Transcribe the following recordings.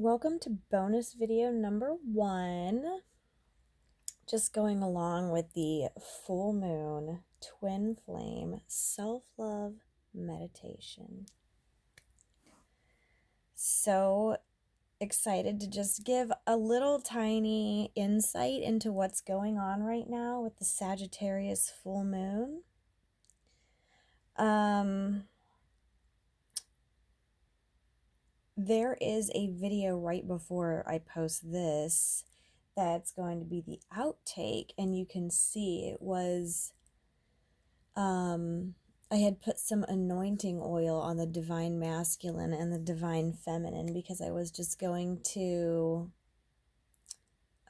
Welcome to bonus video number 1. Just going along with the full moon twin flame self-love meditation. So excited to just give a little tiny insight into what's going on right now with the Sagittarius full moon. There is a video right before I post this that's going to be the outtake, and you can see it was I had put some anointing oil on the divine masculine and the divine feminine because I was just going to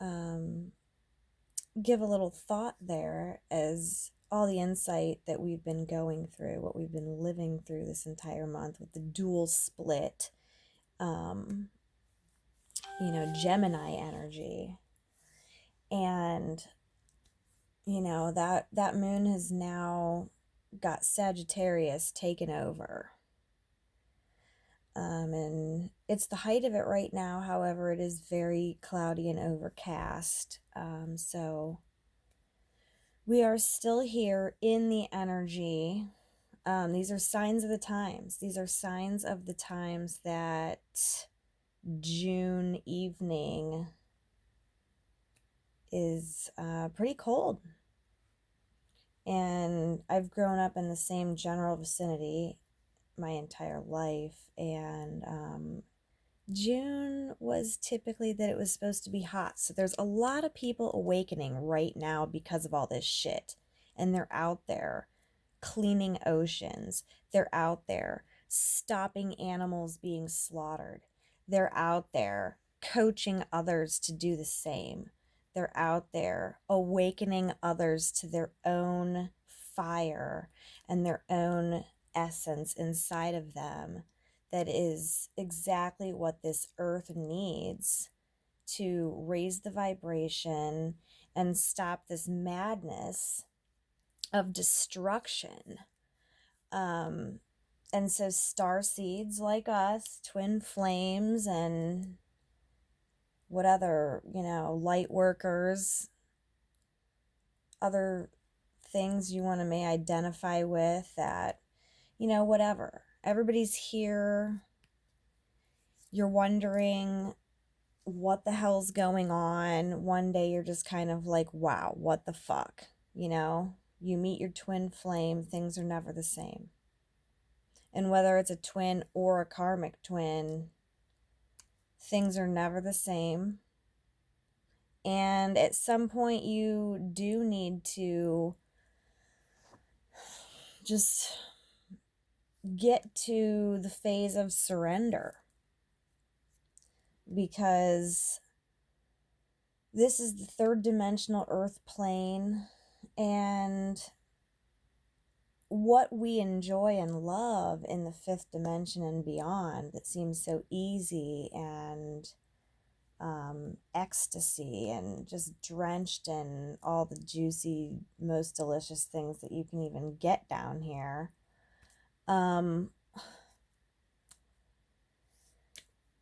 give a little thought there as all the insight that we've been going through, what we've been living through this entire month with the dual split, Gemini energy. And, that moon has now got Sagittarius taken over. And it's the height of it right now. However, it is very cloudy and overcast. So we are still here in the energy. These are signs of the times. These are signs of the times that June evening is pretty cold. And I've grown up in the same general vicinity my entire life, and June was typically that it was supposed to be hot. So there's a lot of people awakening right now because of all this shit, and they're out there cleaning oceans. They're out there stopping animals being slaughtered. They're out there coaching others to do the same. They're out there awakening others to their own fire and their own essence inside of them that is exactly what this earth needs to raise the vibration and stop this madness of destruction. And so star seeds like us, twin flames, and what other, light workers, other things you may identify with that, whatever. Everybody's here. You're wondering what the hell's going on. One day you're just kind of like, wow, what the fuck? You meet your twin flame, things are never the same. And whether it's a twin or a karmic twin, things are never the same. And at some point you do need to just get to the phase of surrender, because this is the third dimensional earth plane, and what we enjoy and love in the fifth dimension and beyond that seems so easy and ecstasy and just drenched in all the juicy, most delicious things that you can even get down here.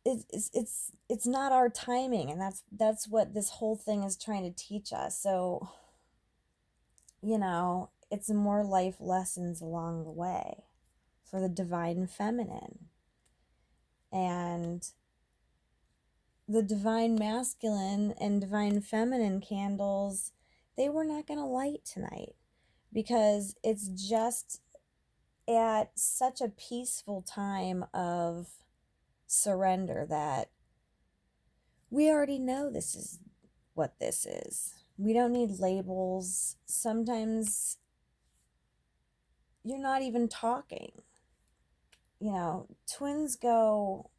It's not our timing, and that's what this whole thing is trying to teach us. So, it's more life lessons along the way for the divine feminine. And the divine masculine and divine feminine candles, they were not going to light tonight, because it's just at such a peaceful time of surrender that we already know this is what this is. We don't need labels. Sometimes you're not even talking. Twins go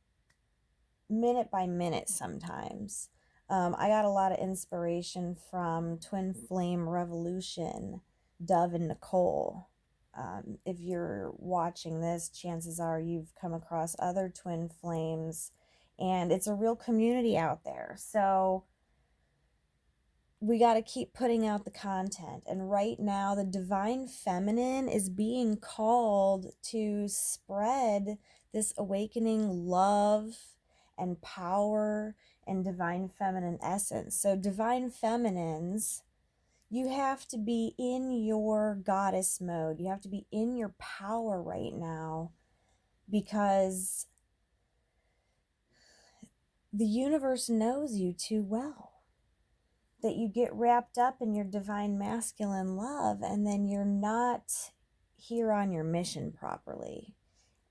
minute by minute sometimes. I got a lot of inspiration from Twin Flame Revolution, Dove and Nicole. If you're watching this, chances are you've come across other twin flames, and it's a real community out there. So we got to keep putting out the content. And right now, the divine feminine is being called to spread this awakening love and power and divine feminine essence. So divine feminines, you have to be in your goddess mode. You have to be in your power right now, because the universe knows you too well. That you get wrapped up in your divine masculine love, and then you're not here on your mission properly.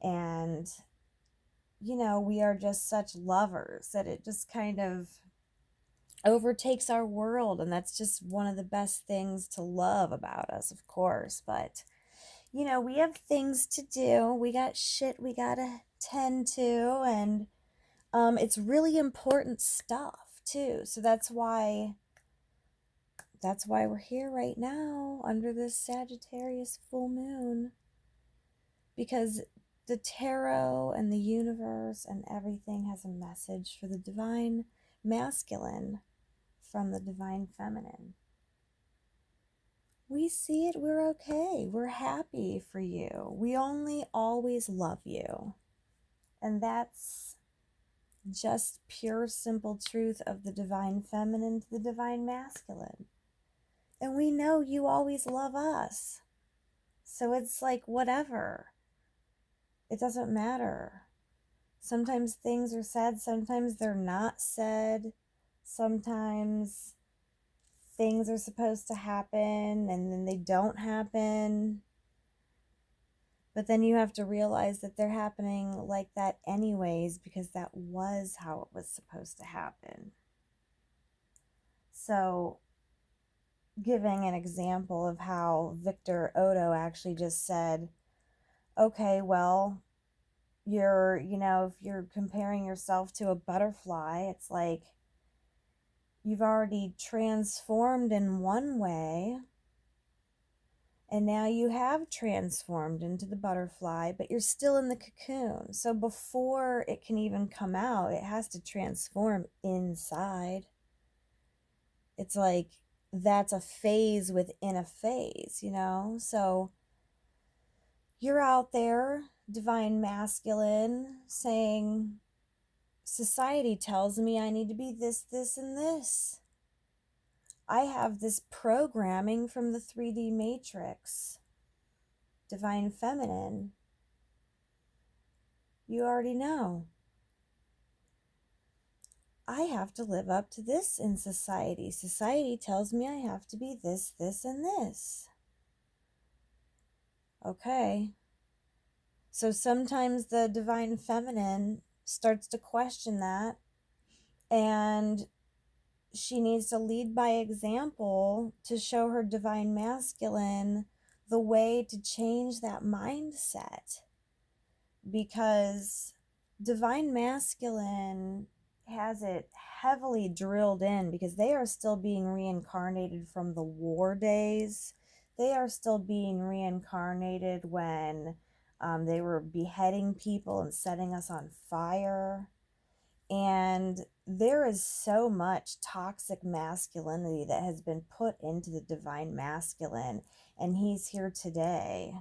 And, we are just such lovers that it just kind of overtakes our world. And that's just one of the best things to love about us, of course. But, we have things to do. We got shit we gotta tend to. And it's really important stuff, too. So that's why we're here right now under this Sagittarius full moon, because the tarot and the universe and everything has a message for the divine masculine from the divine feminine. We see it, we're okay, we're happy for you. We only always love you. And that's just pure, simple truth of the divine feminine to the divine masculine. And we know you always love us. So it's like, whatever. It doesn't matter. Sometimes things are said, sometimes they're not said. Sometimes things are supposed to happen and then they don't happen. But then you have to realize that they're happening like that anyways, because that was how it was supposed to happen. So, giving an example of how Victor Odo actually just said, okay, well, if you're comparing yourself to a butterfly, it's like you've already transformed in one way, and now you have transformed into the butterfly, but you're still in the cocoon. So before it can even come out, it has to transform inside. It's like, that's a phase within a phase, So you're out there, divine masculine, saying, society tells me I need to be this, this, and this. I have this programming from the 3D matrix. Divine feminine, you already know. I have to live up to this in society. Society tells me I have to be this, this, and this. Okay. So sometimes the divine feminine starts to question that, and she needs to lead by example to show her divine masculine the way to change that mindset. Because divine masculine has it heavily drilled in, because they are still being reincarnated from the war days. They are still being reincarnated when they were beheading people and setting us on fire. And there is so much toxic masculinity that has been put into the divine masculine, and he's here today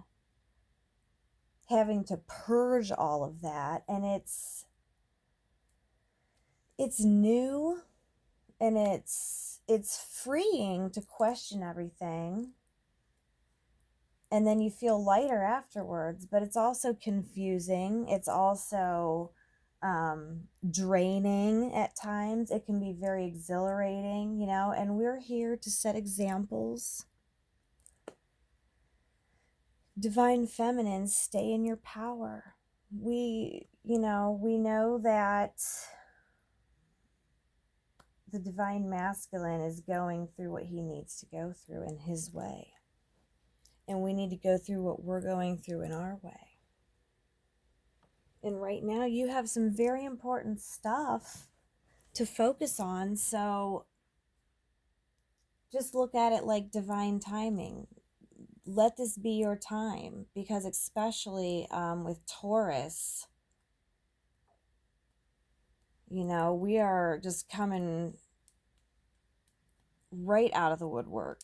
having to purge all of that. And it's new, and it's freeing to question everything, and then you feel lighter afterwards. But it's also confusing. It's also draining at times. It can be very exhilarating, and we're here to set examples. Divine feminine, stay in your power. We know that the divine masculine is going through what he needs to go through in his way. And we need to go through what we're going through in our way. And right now you have some very important stuff to focus on. So just look at it like divine timing. Let this be your time, because especially with Taurus, we are just coming right out of the woodwork.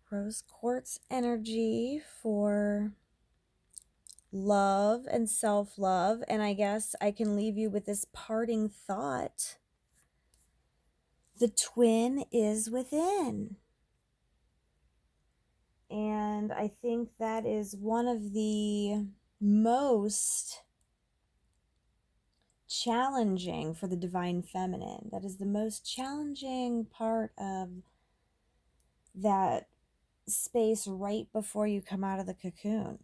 Rose quartz energy for love and self-love. And I guess I can leave you with this parting thought. The twin is within. And I think that is one of the most challenging for the divine feminine. That is the most challenging part of that space right before you come out of the cocoon,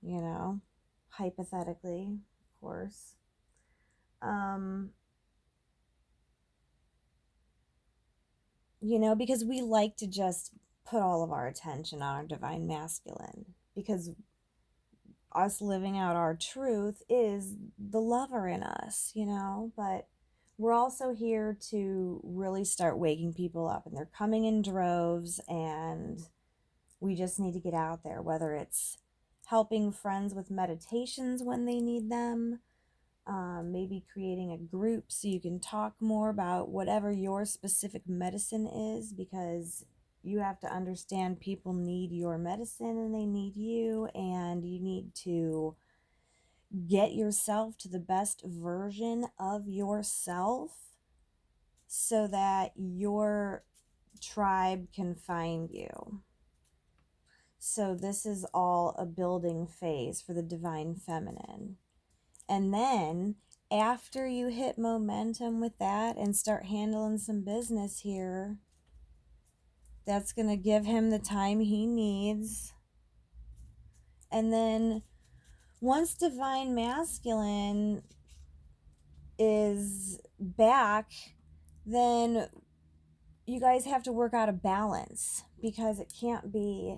you know, hypothetically, of course. You know, because we like to just put all of our attention on our divine masculine, because us living out our truth is the lover in us, you know, but we're also here to really start waking people up, and they're coming in droves, and we just need to get out there, whether it's helping friends with meditations when they need them, maybe creating a group so you can talk more about whatever your specific medicine is, because you have to understand people need your medicine and they need you, and you need to get yourself to the best version of yourself so that your tribe can find you. So this is all a building phase for the divine feminine. And then after you hit momentum with that and start handling some business here, that's going to give him the time he needs. And then once divine masculine is back, then you guys have to work out a balance, because it can't be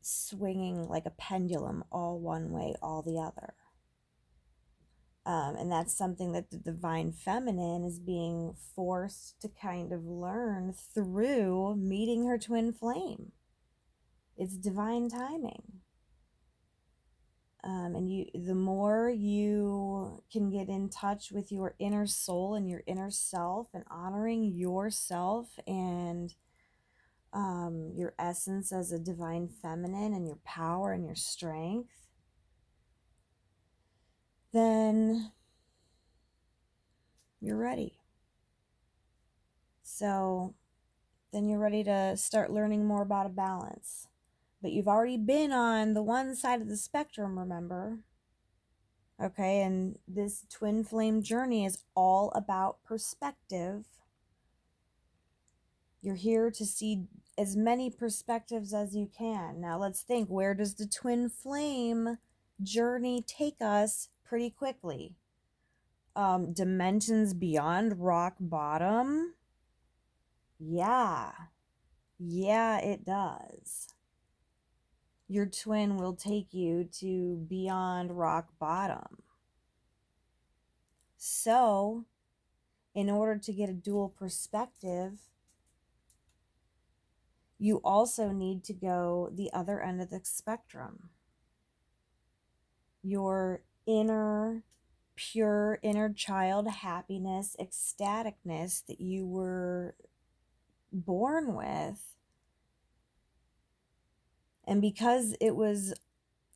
swinging like a pendulum, all one way, all the other. And that's something that the divine feminine is being forced to kind of learn through meeting her twin flame. It's divine timing. And the more you can get in touch with your inner soul and your inner self, and honoring yourself and your essence as a divine feminine, and your power and your strength, then you're ready. So then you're ready to start learning more about a balance. But you've already been on the one side of the spectrum, remember? Okay, and this twin flame journey is all about perspective. You're here to see as many perspectives as you can. Now let's think, where does the twin flame journey take us pretty quickly? Dimensions beyond rock bottom? Yeah, it does. Your twin will take you to beyond rock bottom. So, in order to get a dual perspective, you also need to go the other end of the spectrum. Your inner, pure inner child happiness, ecstaticness that you were born with. And because it was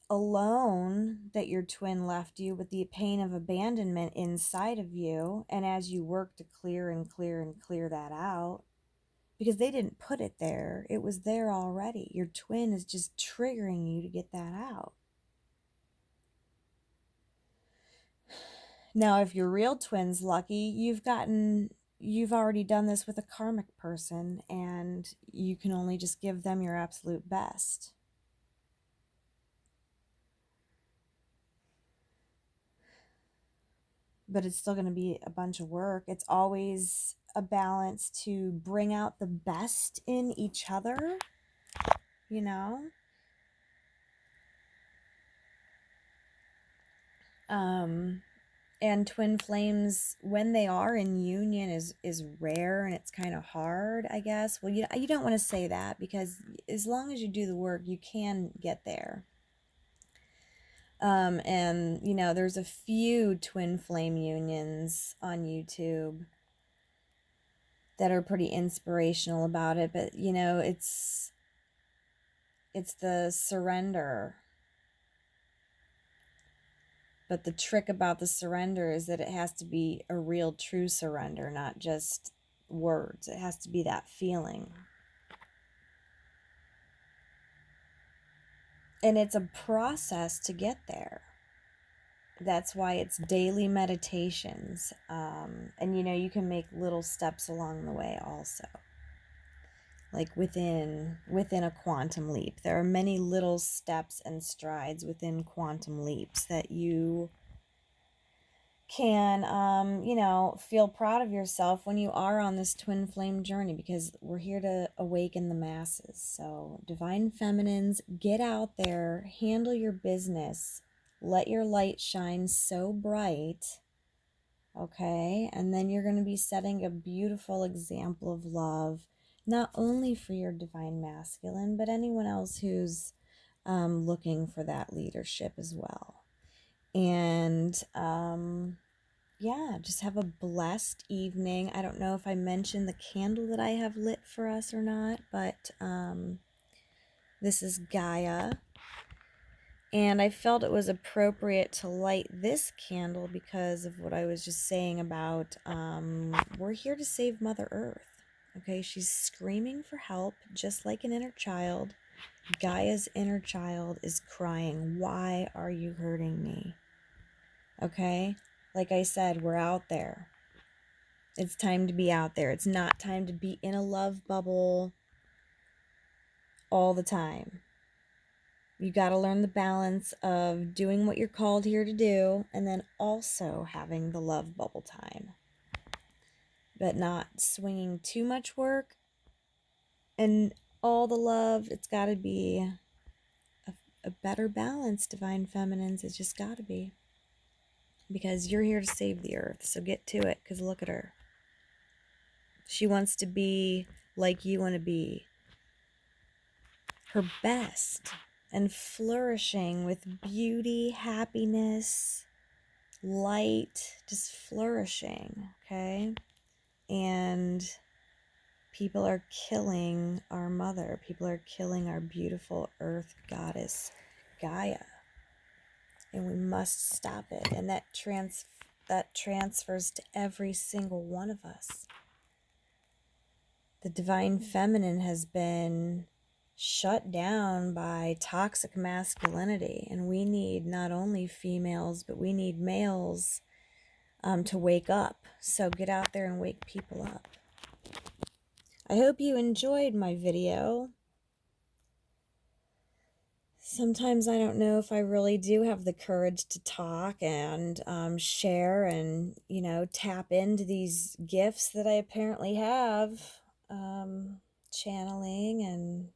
alone that your twin left you with the pain of abandonment inside of you, and as you work to clear and clear and clear that out, because they didn't put it there, it was there already. Your twin is just triggering you to get that out. Now, if your real twin's lucky, you've already done this with a karmic person, and you can only just give them your absolute best. But it's still going to be a bunch of work. It's always a balance to bring out the best in each other, you know? And twin flames, when they are in union, is rare, and it's kind of hard, I guess. Well, you don't want to say that, because as long as you do the work, you can get there. And, you know, there's a few twin flame unions on YouTube. that are pretty inspirational about it. But, you know, it's the surrender. But the trick about the surrender is that it has to be a real, true surrender, not just words. It has to be that feeling. And it's a process to get there. That's why it's daily meditations. And, you know, you can make little steps along the way also. Like within a quantum leap. There are many little steps and strides within quantum leaps that you can, you know, feel proud of yourself when you are on this twin flame journey, because we're here to awaken the masses. So, divine feminines, get out there, handle your business, let your light shine so bright, okay? And then you're going to be setting a beautiful example of love, not only for your divine masculine, but anyone else who's looking for that leadership as well. And yeah, just have a blessed evening. I don't know if I mentioned the candle that I have lit for us or not, but this is Gaia. And I felt it was appropriate to light this candle because of what I was just saying about we're here to save Mother Earth. Okay, she's screaming for help, just like an inner child. Gaia's inner child is crying, "Why are you hurting me?" Okay? Like I said, we're out there. It's time to be out there. It's not time to be in a love bubble all the time. You got to learn the balance of doing what you're called here to do and then also having the love bubble time. But not swinging too much work and all the love. It's got to be a better balance, divine feminines. It's just got to be. Because you're here to save the earth. So get to it, because look at her. She wants to be like you want to be. Her best. And flourishing with beauty, happiness, light, just flourishing, okay? And people are killing our mother. People are killing our beautiful earth goddess, Gaia. And we must stop it. And that transfers to every single one of us. The divine feminine has been shut down by toxic masculinity, and we need not only females, but we need males to wake up. So get out there and wake people up. I hope you enjoyed my video. Sometimes I don't know if I really do have the courage to talk and share and, you know, tap into these gifts that I apparently have, channeling, and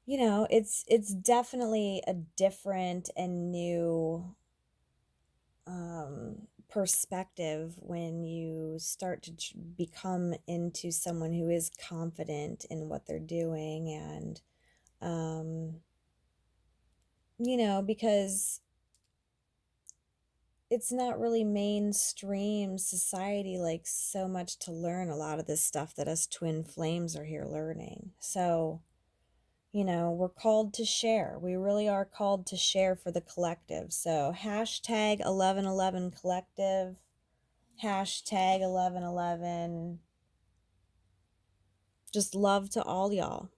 you know, it's definitely a different and new perspective when you start to become into someone who is confident in what they're doing. And you know, because it's not really mainstream society like so much to learn a lot of this stuff that us twin flames are here learning. So you know, we're called to share. We really are called to share for the collective. So hashtag 1111 collective, hashtag 1111. Just love to all y'all.